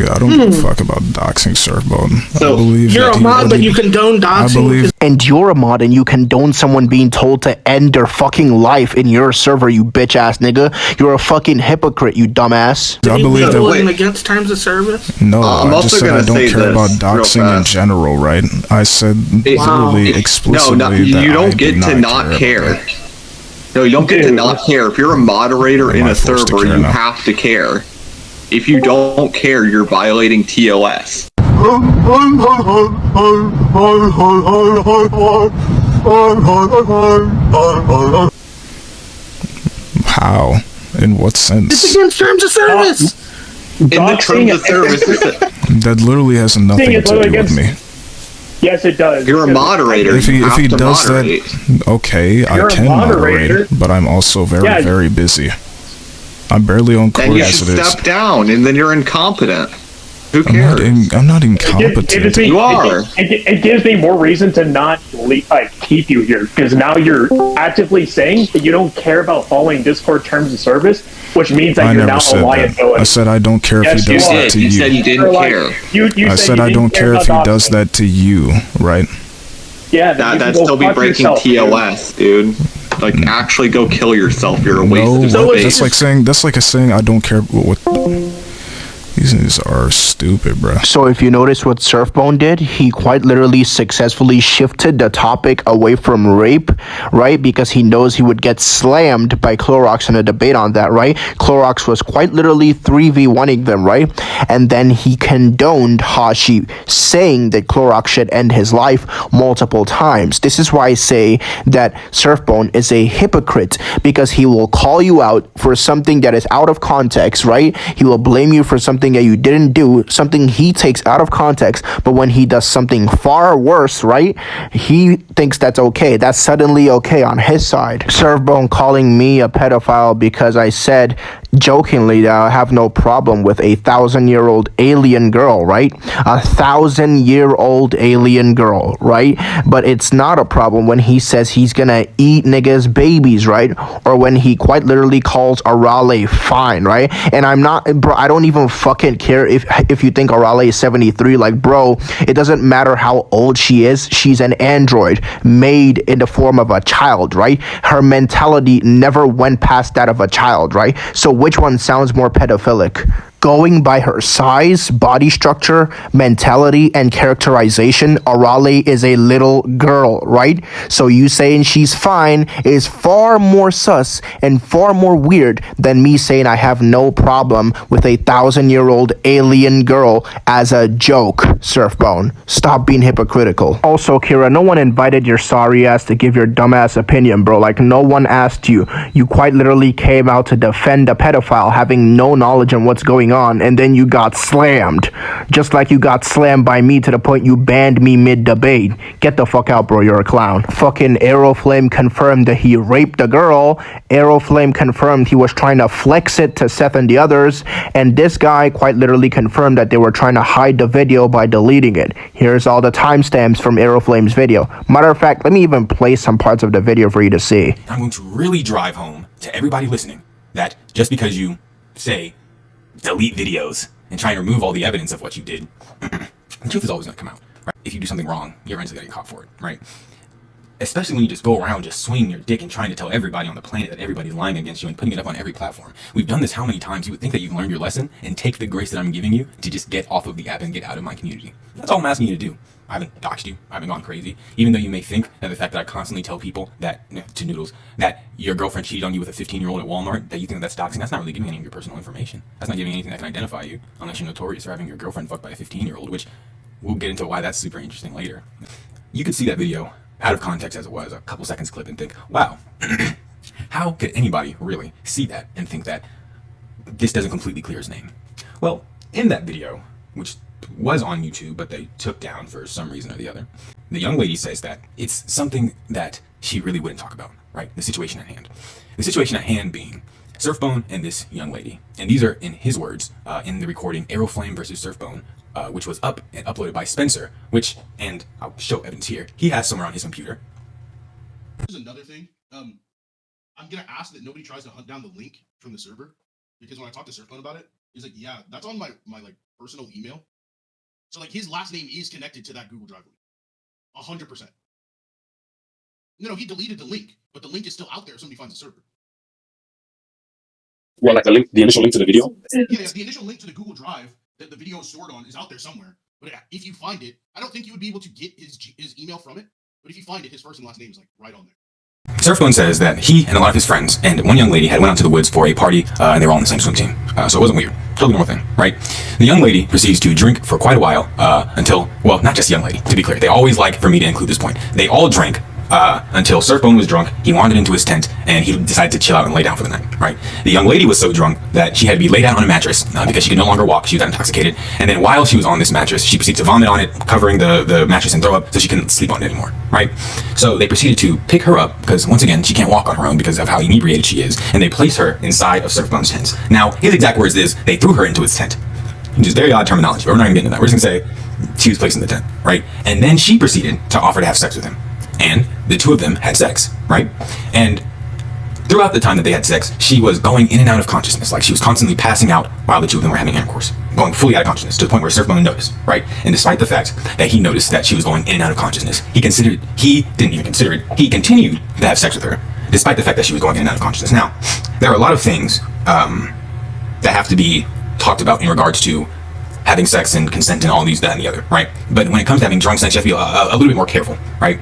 I don't give a fuck about doxing Surfbone. So, I believe You're that a he mod, but already- you condone I doxing. believe And you're a mod and you condone someone being told to end their fucking life in your server, you bitch ass nigga. You're a fucking hypocrite, you dumbass. I believe that. Ruling against terms of service. No, I'm I also just said I gonna don't say care about this real doxing in fast. general, right? I said literally explicitly No, that you don't I get do to not care. about that. No, you don't get to not care. If you're a moderator in Am I a forced to server, care you now? have to care. If you don't care, you're violating TOS. How? In what It's sense? against terms of service. In the terms of service, That literally has nothing Thing to is, do literally with me. Yes, it does. you're a Because moderator. If he you if have he to does moderate. that, okay, I You're a can moderate, moderator. but I'm also very Yeah. very busy. I'm barely on Then court you as should it is. step down, and then you're incompetent. Who I'm not, cares? I'm not It gives incompetent. me- You are. It gives me more reason to not keep you here, because now you're actively saying that you don't care about following Discord terms of service, which means that I you're never now a said that. liability. I said I don't care Yes, if he you does are. that to You you. said you didn't care. You I said you I didn't don't care if he about does doxing. that to you, right? Yeah, then you can That'd go still be fuck breaking yourself, dude. TOS, dude. Like, actually go kill yourself. You're a waste No, of what? space. That's like saying I don't care what. reasons are stupid, bro. So if you notice what Surfbone did, he quite literally successfully shifted the topic away from rape, right? Because he knows he would get slammed by Clorox in a debate on that, right? Clorox was quite literally 3v1ing them, right? And then he condoned Hashi saying that Clorox should end his life multiple times. This is why I say that Surfbone is a hypocrite, because he will call you out for something that is out of context, right? He will blame you for something that you didn't do, something he takes out of context, but when he does something far worse, right, he thinks that's okay. That's suddenly okay on his side. Surfbone calling me a pedophile because I said jokingly that I have no problem with a 1,000-year-old alien girl, right? A 1,000-year-old alien girl, right? But it's not a problem when he says he's gonna eat niggas' babies, right? Or when he quite literally calls Arale fine, right? And I'm not, bro, I don't even fucking care if you think Arale is 73. Like, bro, it doesn't matter how old she is. She's an android made in the form of a child, right? Her mentality never went past that of a child, right? So which one sounds more pedophilic? Going by her size, body structure, mentality, and characterization, Arale is a little girl, right? So you saying she's fine is far more sus and far more weird than me saying I have no problem with a 1,000-year-old alien girl as a joke, Surfbone. Stop being hypocritical. Also, Kira, no one invited your sorry ass to give your dumbass opinion, bro. Like, no one asked you. You quite literally came out to defend a pedophile having no knowledge on what's going on, and then you got slammed. Just like you got slammed by me to the point you banned me mid-debate. Get the fuck out, bro, you're a clown. Fucking Aeroflame confirmed that he raped a girl. Aeroflame confirmed he was trying to flex it to Seth and the others, and this guy quite literally confirmed that they were trying to hide the video by deleting it. Here's all the timestamps from Aeroflame's video. Matter of fact, let me even play some parts of the video for you to see. I'm going to really drive home to everybody listening that just because you say delete videos and try and remove all the evidence of what you did, the truth is always going to come out, right? If you do something wrong, you're eventually going to get caught for it, right? Especially when you just go around just swinging your dick and trying to tell everybody on the planet that everybody's lying against you and putting it up on every platform. We've done this how many times? You would think that you've learned your lesson and take the grace that I'm giving you to just get off of the app and get out of my community. That's all I'm asking you to do. I haven't doxed you. I haven't gone crazy. Even though you may think that the fact that I constantly tell people that, to Noodles, that your girlfriend cheated on you with a 15-year-old at Walmart, that you think that's doxing, that's not really giving any of your personal information. That's not giving anything that can identify you, unless you're notorious for having your girlfriend fucked by a 15-year-old, which we'll get into why that's super interesting later. You could see that video out of context as it was, a couple seconds clip, and think, wow, how could anybody really see that and think that this doesn't completely clear his name? Well, in that video, which was on YouTube, but they took down for some reason or the other, the young lady says that it's something that she really wouldn't talk about, right? The situation at hand. The situation at hand being Surfbone and this young lady. And these are, in his words, in the recording Aeroflame versus Surfbone, which was up and uploaded by Spencer, which, and I'll show evidence here, he has somewhere on his computer. Here's another thing. I'm gonna ask that nobody tries to hunt down the link from the server, because when I talked to Surfbone about it, he's like, yeah, that's on my like personal email. So like his last name is connected to that Google Drive link. 100%. No, he deleted the link, but the link is still out there if somebody finds the server. Well, like the initial link to the video? Yeah, the initial link to the Google Drive that the video is stored on is out there somewhere. But if you find it, I don't think you would be able to get his email from it. But if you find it, his first and last name is like right on there. Surfbone says that he and a lot of his friends and one young lady had went out to the woods for a party, and they were all on the same swim team. So it wasn't weird. Totally normal thing, right? The young lady proceeds to drink for quite a while until, well, not just young lady, to be clear. They always like for me to include this point. They all drank until Surfbone was drunk. He wandered into his tent and he decided to chill out and lay down for the night, right? The young lady was so drunk that she had to be laid out on a mattress because she could no longer walk. She was that intoxicated. And then while she was on this mattress, she proceeded to vomit on it, covering the mattress and throw up so she couldn't sleep on it anymore, right? So they proceeded to pick her up because, once again, she can't walk on her own because of how inebriated she is. And they place her inside of Surfbone's tent. Now, his exact words is, they threw her into his tent. Which is very odd terminology, but we're not going to get into that. We're just going to say she was placed in the tent, right? And then she proceeded to offer to have sex with him. And the two of them had sex, right? And throughout the time that they had sex, she was going in and out of consciousness. Like, she was constantly passing out while the two of them were having intercourse. Going fully out of consciousness, to the point where Surfbone noticed, right? And despite the fact that he noticed that she was going in and out of consciousness, he didn't even consider it, he continued to have sex with her, despite the fact that she was going in and out of consciousness. Now, there are a lot of things that have to be talked about in regards to having sex and consent and all these, that, and the other, right? But when it comes to having drunk sex, you have to be a little bit more careful, right?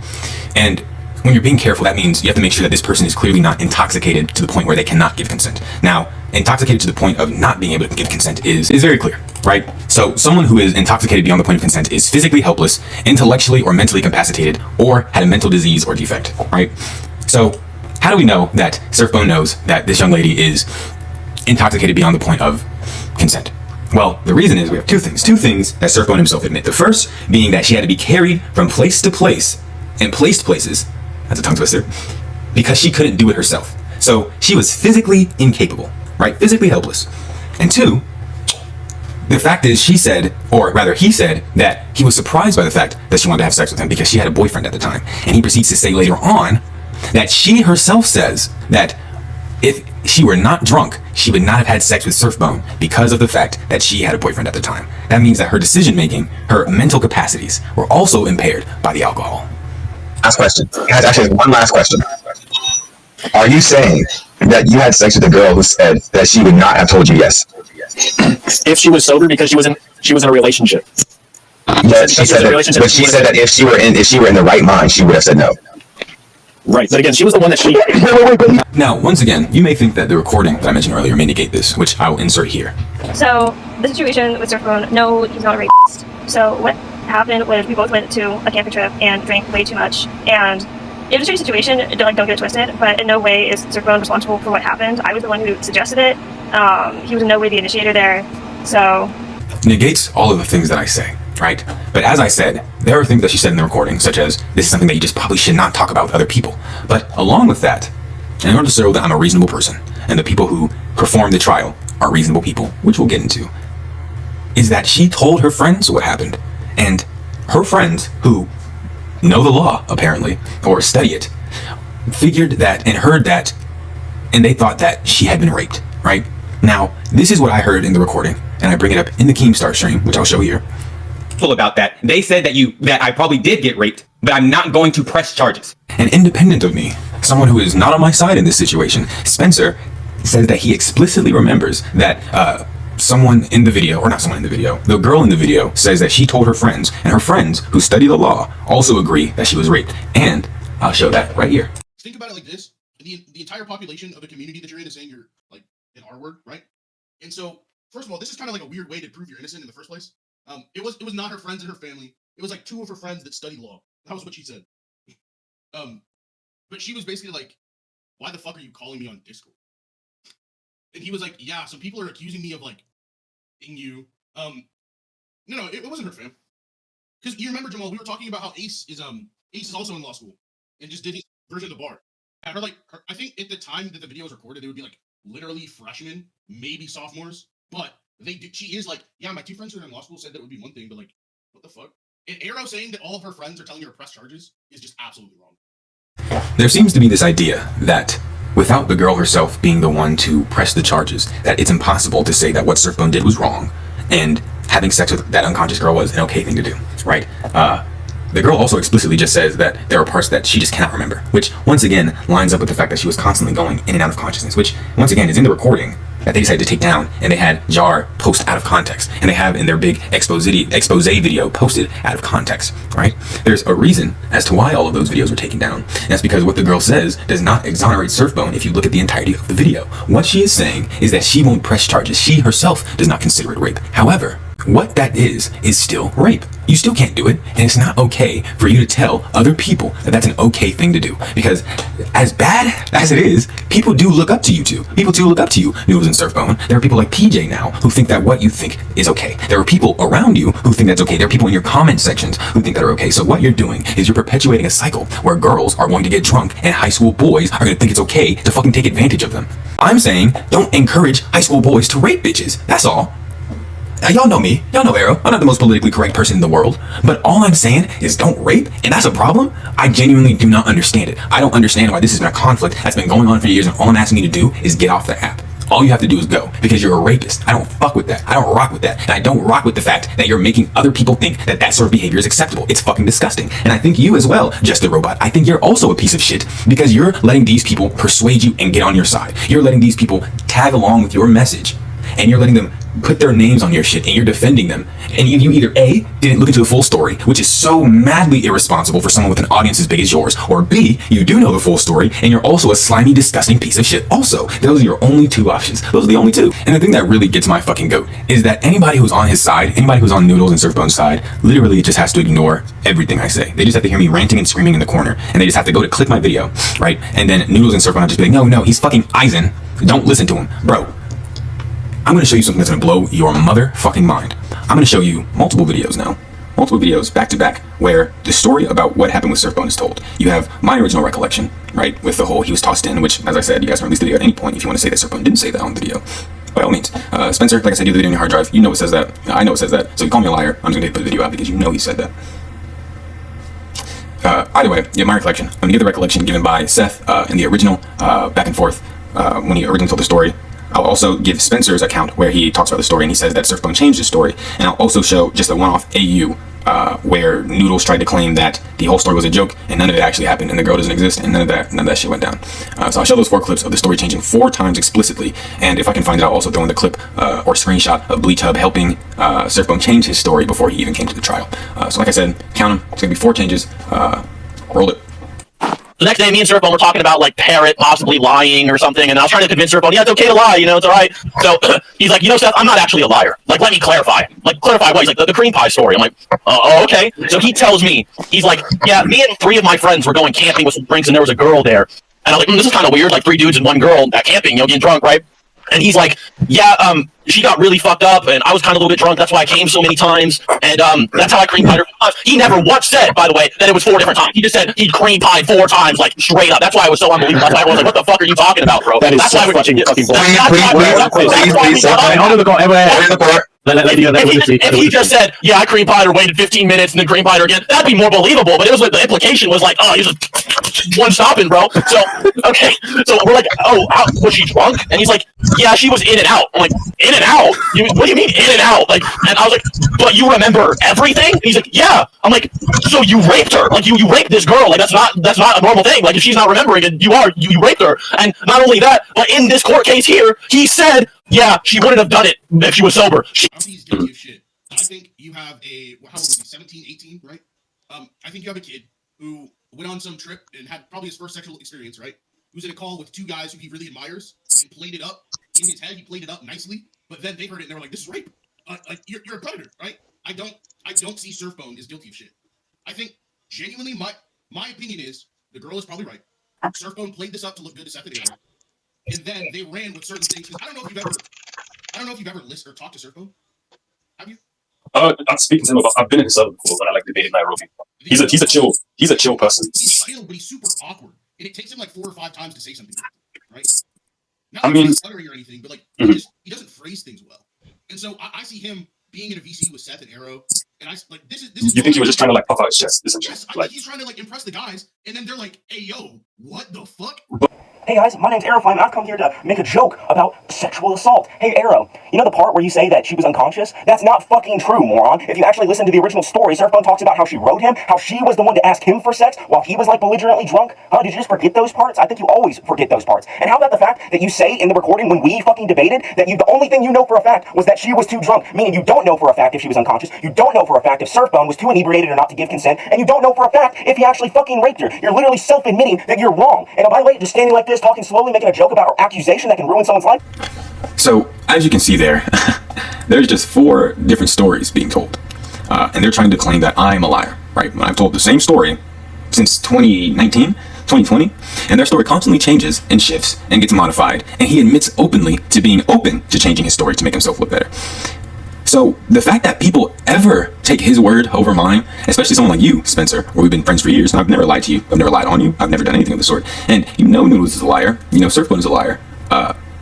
And when you're being careful, that means you have to make sure that this person is clearly not intoxicated to the point where they cannot give consent. Now, intoxicated to the point of not being able to give consent is very clear, right? So someone who is intoxicated beyond the point of consent is physically helpless, intellectually or mentally incapacitated, or had a mental disease or defect, right? So how do we know that Surfbone knows that this young lady is intoxicated beyond the point of consent? Well, the reason is we have two things that Surfbone himself admit. The first being that she had to be carried from place to place and placed places, that's a tongue twister, because she couldn't do it herself. So she was physically incapable, right? Physically helpless. And two, the fact is she said, or rather he said, that he was surprised by the fact that she wanted to have sex with him because she had a boyfriend at the time. And he proceeds to say later on that she herself says that if she were not drunk, she would not have had sex with Surfbone because of the fact that she had a boyfriend at the time. That means that her decision making, her mental capacities were also impaired by the alcohol. Last question. Guys, actually, one last question. Are you saying that you had sex with a girl who said that she would not have told you yes? If she was sober, because she was in a relationship. But she said that if she were in the right mind, she would have said no. Right, but again, she was the one that she... Now, once again, you may think that the recording that I mentioned earlier may negate this, which I will insert here. So, the situation with Surfbone, no, he's not a rapist. So, what happened was we both went to a camping trip and drank way too much. And it was a strange situation, don't get it twisted, but in no way is Surfbone responsible for what happened. I was the one who suggested it. He was in no way the initiator there. So... Negates all of the things that I say, right? But as I said, there are things that she said in the recording, such as, this is something that you just probably should not talk about with other people. But along with that, in order to show that I'm a reasonable person, and the people who perform the trial are reasonable people, which we'll get into, is that she told her friends what happened. And her friends, who know the law, apparently, or study it, figured that and heard that, and they thought that she had been raped, right? Now, this is what I heard in the recording, and I bring it up in the Keemstar stream, which I'll show here. About that, they said that I probably did get raped, but I'm not going to press charges. And independent of me, someone who is not on my side in this situation, Spencer, says that he explicitly remembers that someone in the video, or not someone in the video, the girl in the video says that she told her friends, and her friends who study the law also agree that she was raped. And I'll show that right here. Think about it like this: the entire population of the community that you're in is saying you're like an R word, right? And so, first of all, this is kind of like a weird way to prove you're innocent in the first place. It was not her friends and her family. It was like two of her friends that study law. That was what she said. But she was basically like, "Why the fuck are you calling me on Discord?" And he was like, "Yeah, some people are accusing me of like being you." No, it wasn't her fam. Because you remember, Jamal, we were talking about how Ace is also in law school and just did his version of the bar. And I think at the time that the video was recorded, they would be like literally freshmen, maybe sophomores, but she is like, yeah, my two friends who are in law school said that would be one thing, but like, what the fuck? And Arrow saying that all of her friends are telling her to press charges is just absolutely wrong. There seems to be this idea that without the girl herself being the one to press the charges, that it's impossible to say that what Surfbone did was wrong, and having sex with that unconscious girl was an okay thing to do, right? The girl also explicitly just says that there are parts that she just cannot remember, which once again lines up with the fact that she was constantly going in and out of consciousness, which once again is in the recording that they decided to take down, and they had Jar post out of context, and they have in their big expose video posted out of context, right? There's a reason as to why all of those videos were taken down, and that's because what the girl says does not exonerate Surfbone if you look at the entirety of the video. What she is saying is that she won't press charges. She herself does not consider it rape. However, what that is still rape. You still can't do it, and it's not okay for you to tell other people that that's an okay thing to do. Because as bad as it is, people do look up to you too. People do look up to you, Noodles and Surfbone. There are people like PJ now who think that what you think is okay. There are people around you who think that's okay. There are people in your comment sections who think that are okay. So what you're doing is you're perpetuating a cycle where girls are going to get drunk and high school boys are going to think it's okay to fucking take advantage of them. I'm saying don't encourage high school boys to rape bitches. That's all. Y'all know me. Y'all know Arrow. I'm not the most politically correct person in the world. But all I'm saying is don't rape, and that's a problem. I genuinely do not understand it. I don't understand why this has been a conflict that's been going on for years, and all I'm asking you to do is get off the app. All you have to do is go, because you're a rapist. I don't fuck with that. I don't rock with that. And I don't rock with the fact that you're making other people think that that sort of behavior is acceptable. It's fucking disgusting. And I think you as well, Just the Robot, I think you're also a piece of shit, because you're letting these people persuade you and get on your side. You're letting these people tag along with your message. and you're letting them put their names on your shit, and you're defending them, and you either A, didn't look into the full story, which is so madly irresponsible for someone with an audience as big as yours, or B, you do know the full story, and you're also a slimy, disgusting piece of shit also. Those are your only two options. Those are the only two. And the thing that really gets my fucking goat is that anybody who's on his side, anybody who's on Noodles and Surfbone's side, literally just has to ignore everything I say. They just have to hear me ranting and screaming in the corner, and they just have to go to click my video, right? And then Noodles and Surfbone will just be like, no, he's fucking Eisen. Don't listen to him. Bro, I'm going to show you something that's going to blow your motherfucking mind. I'm going to show you multiple videos now. Multiple videos back to back where the story about what happened with Surfbone is told. You have my original recollection, right, with the whole he was tossed in, which, as I said, you guys can release the video at any point if you want to say that Surfbone didn't say that on video. By all means. Spencer, like I said, you have the video on your hard drive. You know it says that. I know it says that. So you call me a liar. I'm just going to put the video out because you know he said that. Either way, you have my recollection. I'm going to give the recollection given by Seth in the original back and forth when he originally told the story. I'll also give Spencer's account where he talks about the story and he says that Surfbone changed his story. And I'll also show just a one-off AU where Noodles tried to claim that the whole story was a joke and none of it actually happened and the girl doesn't exist and none of that shit went down. So I'll show those 4 clips of the story changing 4 times explicitly. And if I can find it, I'll also throw in the clip or screenshot of Bleach Hub helping Surfbone change his story before he even came to the trial. So like I said, count them. It's going to be 4 changes. Roll it. The next day, me and Surfbone were talking about, like, Parrot possibly lying or something, and I was trying to convince Surfbone, yeah, it's okay to lie, you know, it's alright. So, he's like, you know, Seth, I'm not actually a liar. Like, let me clarify. Like, clarify what? He's like, the cream pie story. I'm like, oh, okay. So he tells me, he's like, yeah, me and 3 of my friends were going camping with some drinks, and there was a girl there. And I was like, this is kind of weird, like 3 dudes and 1 girl at camping, you know, getting drunk, right? And he's like, yeah, she got really fucked up, and I was kind of a little bit drunk. That's why I came so many times, and that's how I cream pied her. He never once said, by the way, that it was 4 different times. He just said he'd cream pied 4 times, like straight up. That's why it was so unbelievable. That's why everyone's like, "What the fuck are you talking about, bro?" That is that's so why fucking If he just said, yeah, I cream pied her, waited 15 minutes, and then cream pied her again, that'd be more believable. But it was like the implication was like, oh, he's just one stopping, bro. So okay, so we're like, oh, was she drunk? And he's like, yeah, she was in and out. I'm like, in and out? What do you mean in and out? Like, and I was like, but you remember everything? And he's like, yeah. I'm like, so you raped her? Like you raped this girl? Like that's not a normal thing. Like if she's not remembering it, you raped her. And not only that, but in this court case here, he said, yeah, she wouldn't have done it if she was sober. He's guilty of shit. I think you have how old was he? 17, 18, right? I think you have a kid who went on some trip and had probably his first sexual experience, right? Who's in a call with 2 guys who he really admires and played it up in his head. He played it up nicely, but then they heard it and they were like, "This is rape. You're a predator, right?" I don't see Surfbone is guilty of shit. I think genuinely, my opinion is the girl is probably right. Surfbone played this up to look good to Seth and Aaron. And then they ran with certain things. I don't know if you've ever listened or talked to Surfbone. Have you? I'm speaking to him about. I've been in his other before when I like debated Nairobi. He's a chill person. He's chill, but he's super awkward, and it takes him like 4 or 5 times to say something, right? Not I mean, stuttering or anything, but like he doesn't phrase things well. And so I see him being in a VC with Seth and Arrow, and this is. You think he was just trying to like puff out his chest, essentially? Yes, I think he's trying to like impress the guys, and then they're like, "Hey, yo, what the fuck?" Hey guys, my name's Arrow, and I've come here to make a joke about sexual assault. Hey Arrow, you know the part where you say that she was unconscious? That's not fucking true, moron. If you actually listen to the original story, Surfbone talks about how she wrote him, how she was the one to ask him for sex while he was like belligerently drunk. Huh, did you just forget those parts? I think you always forget those parts. And how about the fact that you say in the recording when we fucking debated that the only thing you know for a fact was that she was too drunk, meaning you don't know for a fact if she was unconscious, you don't know for a fact if Surfbone was too inebriated or not to give consent, and you don't know for a fact if he actually fucking raped her. You're literally self-admitting that you're wrong. And by the way, just standing like this, talking slowly, making a joke about accusation that can ruin someone's life. So, as you can see there, there's just 4 different stories being told. And they're trying to claim that I'm a liar, right? When I've told the same story since 2019, 2020, and their story constantly changes and shifts and gets modified, and he admits openly to being open to changing his story to make himself look better. So, the fact that people ever take his word over mine, especially someone like you, Spencer, where we've been friends for years, and I've never lied to you, I've never lied on you, I've never done anything of the sort, and you know Noodles is a liar, you know Surfbone is a liar,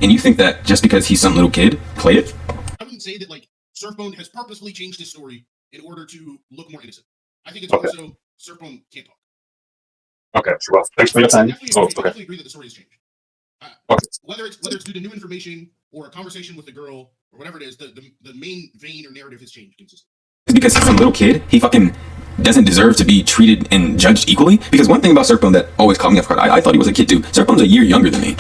and you think that just because he's some little kid, played it? I wouldn't say that like Surfbone has purposefully changed his story in order to look more innocent. I think it's also Surfbone can't talk. Okay, well, thanks for your time. I definitely agree that the story has changed. Whether it's due to new information or a conversation with the girl or whatever it is, the main vein or narrative has changed consistently. It's because he's some little kid, he fucking doesn't deserve to be treated and judged equally. Because one thing about Surfbone that always caught me off guard, I thought he was a kid too. Surfbone's a year younger than me.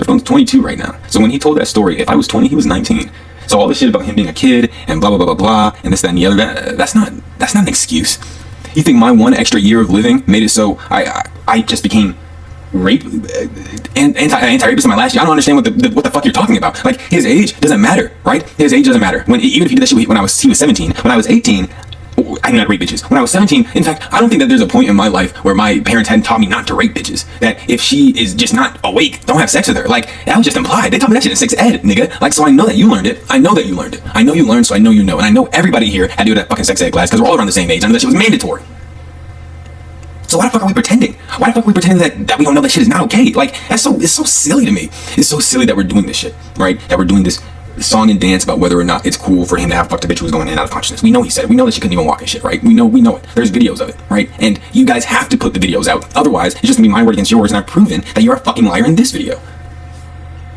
Surfbone's 22 right now. So when he told that story, if I was 20, he was 19. So all this shit about him being a kid and blah blah blah blah blah and this that and the other, that's not an excuse. You think my one extra year of living made it so I just became rape and anti-rapist in my last year? I don't understand what the fuck you're talking about. Like, his age doesn't matter, right? His age doesn't matter. Even if he did that shit when he was 17. When I was 18, I knew not to rape bitches. When I was 17, in fact, I don't think that there's a point in my life where my parents hadn't taught me not to rape bitches. That if she is just not awake, don't have sex with her. Like, that was just implied. They taught me that shit in sex ed, nigga. Like, so I know that you learned it. I know that you learned it. I know you learned, so I know you know. And I know everybody here had to do that fucking sex ed class because we're all around the same age. I know that shit was mandatory. So why the fuck are we pretending? Why the fuck are we pretending that we don't know that shit is not okay? Like, it's so silly to me. It's so silly that we're doing this shit, right? That we're doing this song and dance about whether or not it's cool for him to have fucked a bitch who was going in and out of consciousness. We know he said it. We know that she couldn't even walk and shit, right? We know it. There's videos of it, right? And you guys have to put the videos out. Otherwise, it's just gonna be my word against yours, and I've proven that you're a fucking liar in this video.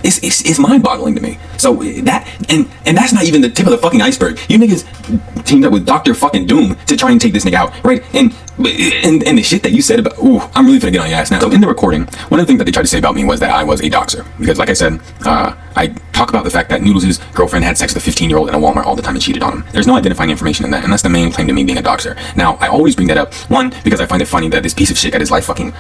It's mind-boggling to me. So that and that's not even the tip of the fucking iceberg. You niggas teamed up with Dr. fucking Doom to try and take this nigga out, right? And the shit that you said about, ooh, I'm really gonna get on your ass now. So in the recording, one of the things that they tried to say about me was that I was a doxer. Because like I said, I talk about the fact that Noodles' girlfriend had sex with a 15-year-old in a Walmart all the time and cheated on him. There's no identifying information in that, and that's the main claim to me being a doxer. Now, I always bring that up, one, because I find it funny that this piece of shit got his life fucking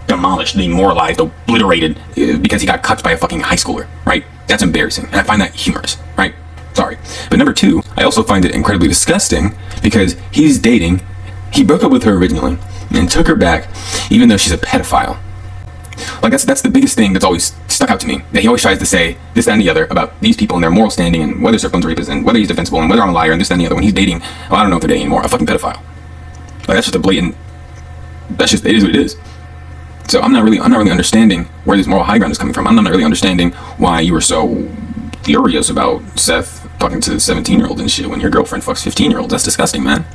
demolished, demoralized, obliterated because he got cut by a fucking high schooler, right? That's embarrassing, and I find that humorous, right? Sorry. But number two, I also find it incredibly disgusting because he broke up with her originally and took her back even though she's a pedophile. Like, that's the biggest thing that's always stuck out to me, that he always tries to say this, that, and the other about these people and their moral standing and whether Surfbone's a rapist and whether he's defensible and whether I'm a liar and this, that, and the other when he's dating, well, I don't know if they're dating anymore, a fucking pedophile. Like, that's just a blatant, it is what it is. So I'm not really understanding where this moral high ground is coming from. I'm not really understanding why you were so furious about Seth talking to 17-year-olds and shit when your girlfriend fucks 15-year-olds. That's disgusting, man.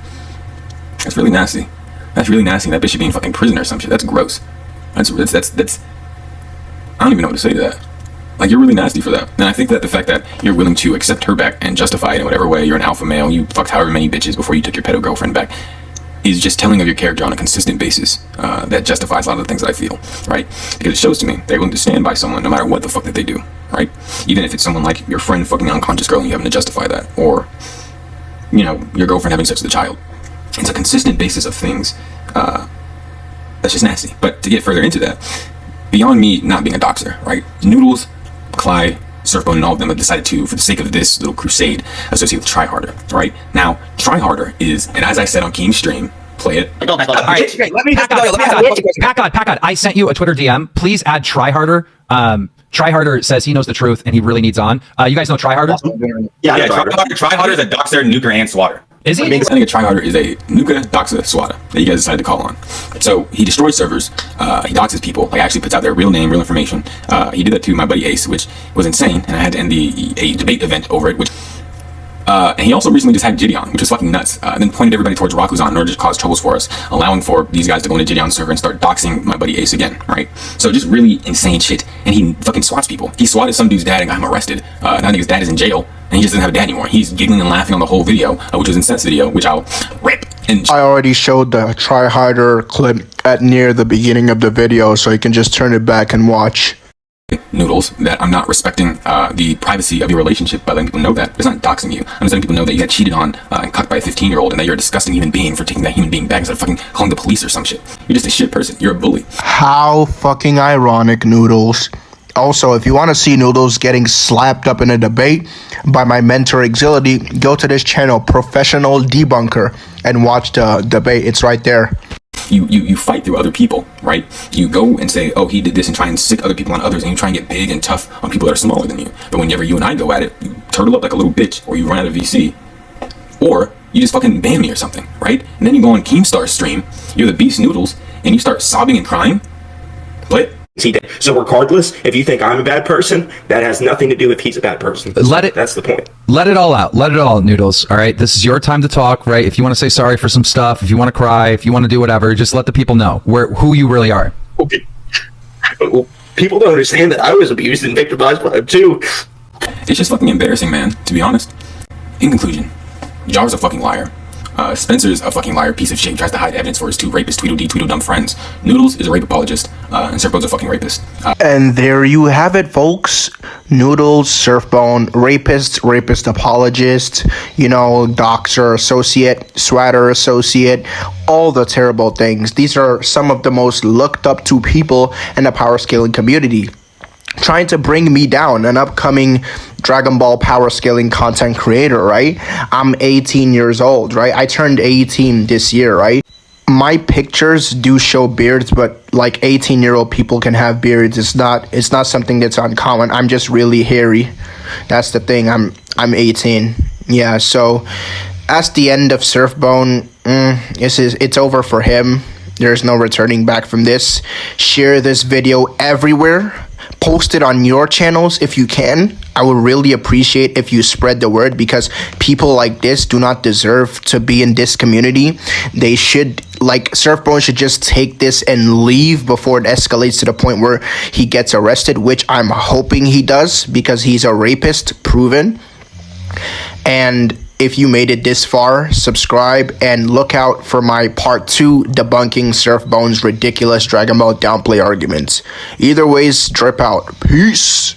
That's really nasty. That's really nasty. That bitch should be in fucking prison or some shit. That's gross. That's I don't even know what to say to that. Like, you're really nasty for that. And I think that the fact that you're willing to accept her back and justify it in whatever way, you're an alpha male, you fucked however many bitches before you took your pedo girlfriend back, is just telling of your character on a consistent basis that justifies a lot of the things that I feel, right? Because it shows to me they're willing to stand by someone no matter what the fuck that they do, right? Even if it's someone like your friend fucking an unconscious girl and you having to justify that, or, you know, your girlfriend having sex with a child. It's a consistent basis of things that's just nasty. But to get further into that, beyond me not being a doxer, right? Noodles, Clyde, Surfbone, and all of them have decided to, for the sake of this little crusade, associate with Try Harder, right? Now, Try Harder is, and as I said on Keem's stream, play it. All right, Pack on. I sent you a Twitter DM. Please add Try Harder. Try Harder says he knows the truth and he really needs on. You guys know Try Harder? Yeah, Try Harder is a doxer, nuker, and swatter. Is he? I think a Try Harder is a nuka, doxa, swatter that you guys decided to call on. So he destroys servers. He doxes people. Like, actually puts out their real name, real information. He did that to my buddy Ace, which was insane, and I had to end a debate event over it. And he also recently just hacked Gideon, which was fucking nuts. And then pointed everybody towards Rakuzan in order to cause troubles for us, allowing for these guys to go into Gideon's server and start doxing my buddy Ace again, right? So just really insane shit. And he fucking swats people. He swatted some dude's dad and got him arrested. Now I think his dad is in jail, and he just doesn't have a dad anymore. He's giggling and laughing on the whole video, which was in Seth's video, which I'll rip. And I already showed the Try Harder clip at near the beginning of the video, so you can just turn it back and watch. Noodles, that I'm not respecting the privacy of your relationship by letting people know that. It's not doxing you. I'm just letting people know that you got cheated on and cucked by a 15-year-old and that you're a disgusting human being for taking that human being back instead of fucking calling the police or some shit. You're just a shit person. You're a bully. How fucking ironic, Noodles. Also, if you want to see Noodles getting slapped up in a debate by my mentor Exility, go to this channel, Professional Debunker, and watch the debate. It's right there. You fight through other people, right? You go and say, oh, he did this, and try and sick other people on others, and you try and get big and tough on people that are smaller than you. But whenever you and I go at it, you turtle up like a little bitch, or you run out of VC, or you just fucking ban me or something, right? And then you go on Keemstar's stream, you're the beast Noodles, and you start sobbing and crying. But so regardless, if you think I'm a bad person, that has nothing to do with he's a bad person. That's the point. Let it all out. Let it all out, Noodles. All right. This is your time to talk, right? If you want to say sorry for some stuff, if you want to cry, if you want to do whatever, just let the people know who you really are. Okay. Well, people don't understand that I was abused and victimized by him too. It's just fucking embarrassing, man, to be honest. In conclusion, Jar's a fucking liar. Spencer's a fucking liar, piece of shit, tries to hide evidence for his two rapist Tweedledee Tweedledum friends. Noodles is a rape apologist. and Surfbone's a fucking rapist. And there you have it, folks. Noodles, Surfbone, rapist apologist, doxer associate, swatter associate, all the terrible things. These are some of the most looked up to people in the power scaling community, trying to bring me down, an upcoming Dragon Ball power scaling content creator, right? I'm 18 years old, right? I turned 18 this year, right? My pictures do show beards, but like 18-year-old people can have beards. It's not something that's uncommon. I'm just really hairy. That's the thing. I'm 18. Yeah, so that's the end of Surfbone. It's over for him. There's no returning back from this. Share this video everywhere. Post it on your channels if you can. I would really appreciate if you spread the word, because people like this do not deserve to be in this community. They should, Surfbone should just take this and leave before it escalates to the point where he gets arrested, which I'm hoping he does, because he's a rapist, proven. And if you made it this far, subscribe and look out for my part 2 debunking Surfbone's ridiculous Dragon Ball downplay arguments. Either ways, drip out. Peace.